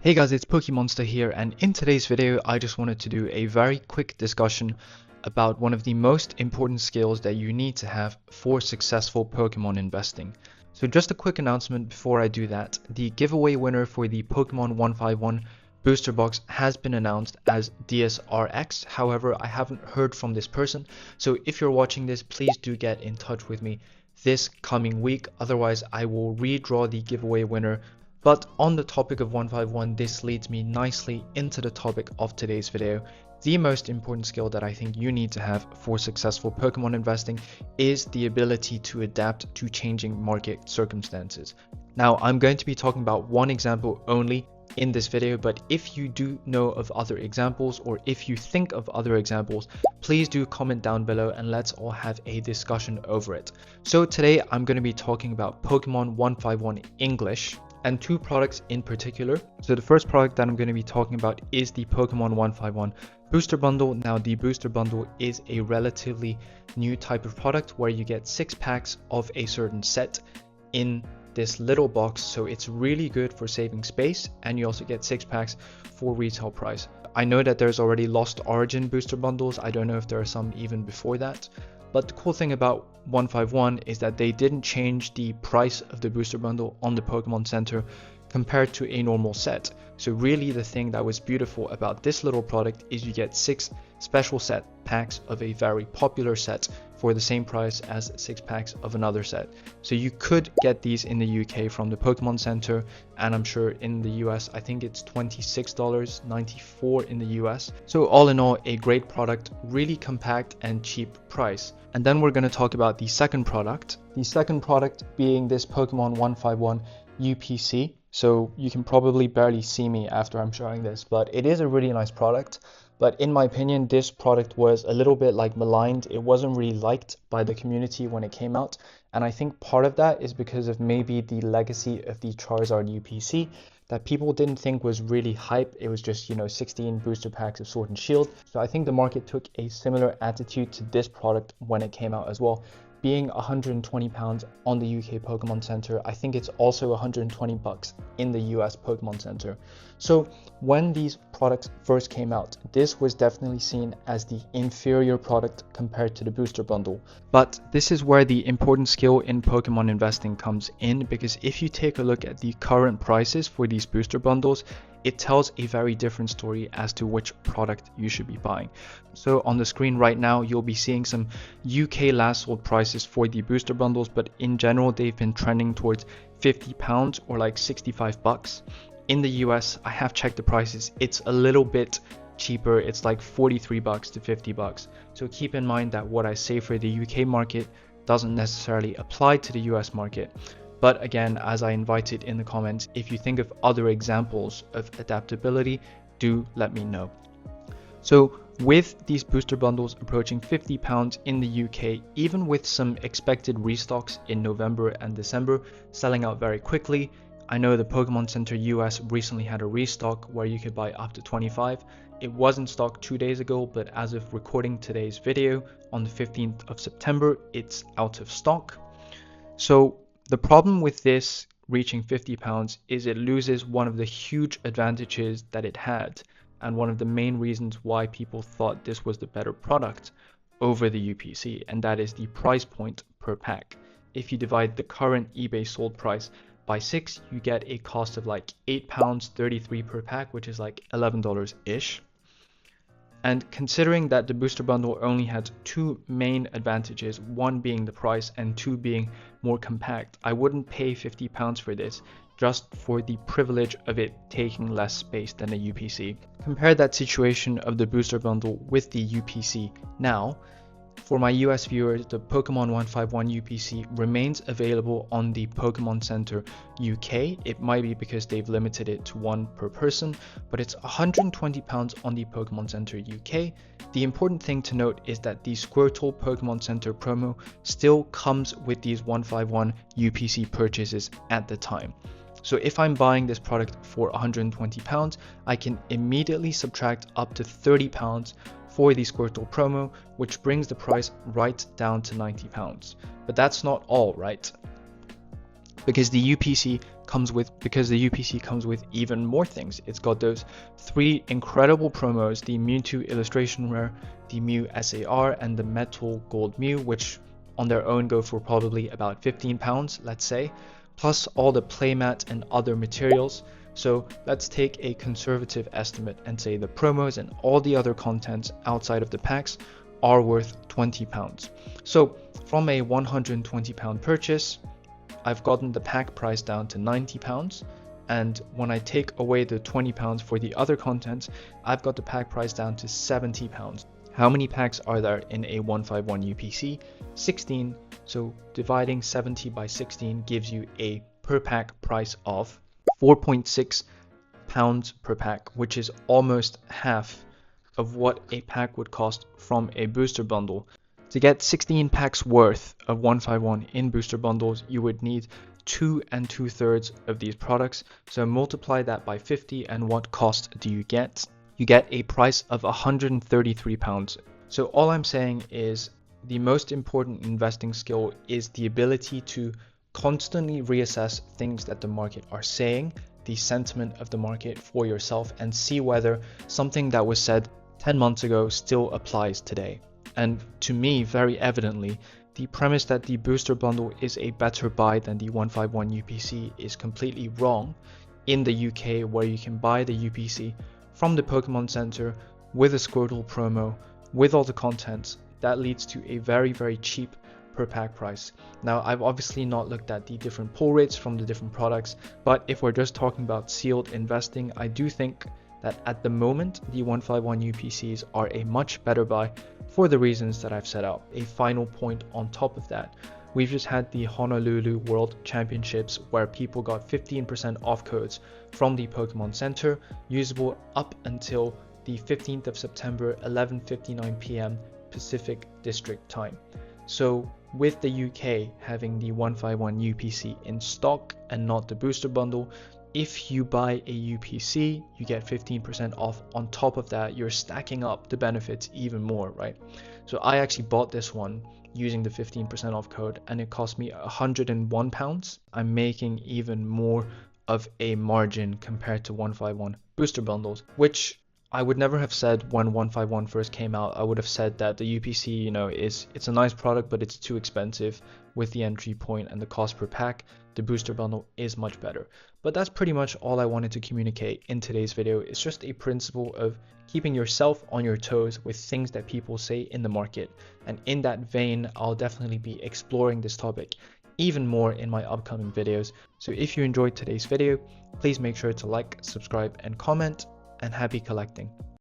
Hey guys, it's Pokemonster here, and in today's video I just wanted to do a very quick discussion about one of the most important skills that you need to have for successful Pokemon investing. So just a quick announcement before I do that, the giveaway winner for the Pokemon 151 booster box has been announced as DSRX. However, I haven't heard from this person, so if you're watching this, please do get in touch with me this coming week, otherwise I will redraw the giveaway winner. But on the topic of 151, this leads me nicely into the topic of today's video. The most important skill that I think you need to have for successful Pokemon investing is the ability to adapt to changing market circumstances. Now, I'm going to be talking about one example only in this video, but if you do know of other examples, or if you think of other examples, please do comment down below and let's all have a discussion over it. So today I'm going to be talking about Pokemon 151 English and two products in particular. So the first product that I'm going to be talking about is the Pokemon 151 booster bundle. Now the booster bundle is a relatively new type of product where you get 6 packs of a certain set in this little box, so it's really good for saving space, and you also get 6 packs for retail price. I know that there's already Lost Origin booster bundles. I don't know if there are some even before that. But the cool thing about 151 is that they didn't change the price of the booster bundle on the Pokemon Center compared to a normal set. So really the thing that was beautiful about this little product is you get 6 special set packs of a very popular set for the same price as 6 packs of another set. So you could get these in the UK from the Pokemon Center, and I'm sure in the US I think it's $26.94 in the US. So all in all, a great product, really compact and cheap price. And then we're going to talk about the second product. The second product being this Pokemon 151 UPC. So you can probably barely see me after I'm showing this, but it is a really nice product. But in my opinion, this product was a little bit like maligned. It wasn't really liked by the community when it came out. And I think part of that is because of maybe the legacy of the Charizard UPC that people didn't think was really hype. It was just, 16 booster packs of Sword and Shield. So I think the market took a similar attitude to this product when it came out as well. Being £120 on the UK Pokemon Center, I think it's also $120 in the US Pokemon Center. So when these products first came out, this was definitely seen as the inferior product compared to the booster bundle. But this is where the important skill in Pokemon investing comes in, because if you take a look at the current prices for these booster bundles, it tells a very different story as to which product you should be buying. So on the screen right now, you'll be seeing some UK last sold prices for the booster bundles, but in general, they've been trending towards £50 or like $65. In the US, I have checked the prices. It's a little bit cheaper. It's like $43 to $50. So keep in mind that what I say for the UK market doesn't necessarily apply to the US market. But again, as I invited in the comments, if you think of other examples of adaptability, do let me know. So with these booster bundles approaching £50 in the UK, even with some expected restocks in November and December selling out very quickly, I know the Pokemon Center US recently had a restock where you could buy up to 25. It was in stock 2 days ago, but as of recording today's video on the 15th of September, it's out of stock. So the problem with this reaching £50 is it loses one of the huge advantages that it had, and one of the main reasons why people thought this was the better product over the UPC, and that is the price point per pack. If you divide the current eBay sold price by 6, you get a cost of like £8.33 per pack, which is like $11-ish. And considering that the booster bundle only had 2 main advantages, one being the price and 2 being more compact, I wouldn't pay £50 for this just for the privilege of it taking less space than a UPC. Compare that situation of the booster bundle with the UPC now. For my US viewers, the Pokemon 151 UPC remains available on the Pokemon Center UK. It might be because they've limited it to 1 per person, but it's £120 on the Pokemon Center UK. The important thing to note is that the Squirtle Pokemon Center promo still comes with these 151 UPC purchases at the time. So if I'm buying this product for £120, I can immediately subtract up to £30 for the Squirtle promo, which brings the price right down to £90. But that's not all, right? Because the UPC comes with, because the UPC comes with even more things. It's got those 3 incredible promos, the Mewtwo Illustration Rare, the Mew SAR, and the Metal Gold Mew, which on their own go for probably about £15, let's say, plus all the playmat and other materials. So let's take a conservative estimate and say the promos and all the other contents outside of the packs are worth £20. So from a £120 purchase, I've gotten the pack price down to £90, and when I take away the £20 for the other contents, I've got the pack price down to £70. How many packs are there in a 151 UPC? 16. So dividing 70 by 16 gives you a per pack price of £4.6 per pack, which is almost half of what a pack would cost from a booster bundle. To get 16 packs worth of 151 in booster bundles, you would need 2 2/3 of these products. So multiply that by 50, and what cost do you get? You get a price of £133. So all I'm saying is the most important investing skill is the ability to constantly reassess things that the market are saying, the sentiment of the market for yourself, and see whether something that was said 10 months ago still applies today. And to me, very evidently, the premise that the booster bundle is a better buy than the 151 UPC is completely wrong. In the UK, where you can buy the UPC from the Pokemon Center with a Squirtle promo, with all the contents, that leads to a very, very cheap per pack price. Now, I've obviously not looked at the different pull rates from the different products, but if we're just talking about sealed investing, I do think that at the moment, the 151 UPCs are a much better buy for the reasons that I've set out. A final point on top of that, we've just had the Honolulu World Championships where people got 15% off codes from the Pokemon Center, usable up until the 15th of September, 11:59 p.m. Pacific District Time. So with the UK having the 151 UPC in stock and not the booster bundle, if you buy a UPC, you get 15% off. On top of that, you're stacking up the benefits even more, right? So I actually bought this one using the 15% off code, and it cost me £101. I'm making even more of a margin compared to 151 booster bundles, which I would never have said when 151 first came out. I would have said that the UPC, it's a nice product, but it's too expensive with the entry point and the cost per pack. The booster bundle is much better. But that's pretty much all I wanted to communicate in today's video. It's just a principle of keeping yourself on your toes with things that people say in the market. And in that vein, I'll definitely be exploring this topic even more in my upcoming videos. So if you enjoyed today's video, please make sure to like, subscribe, and comment, and happy collecting.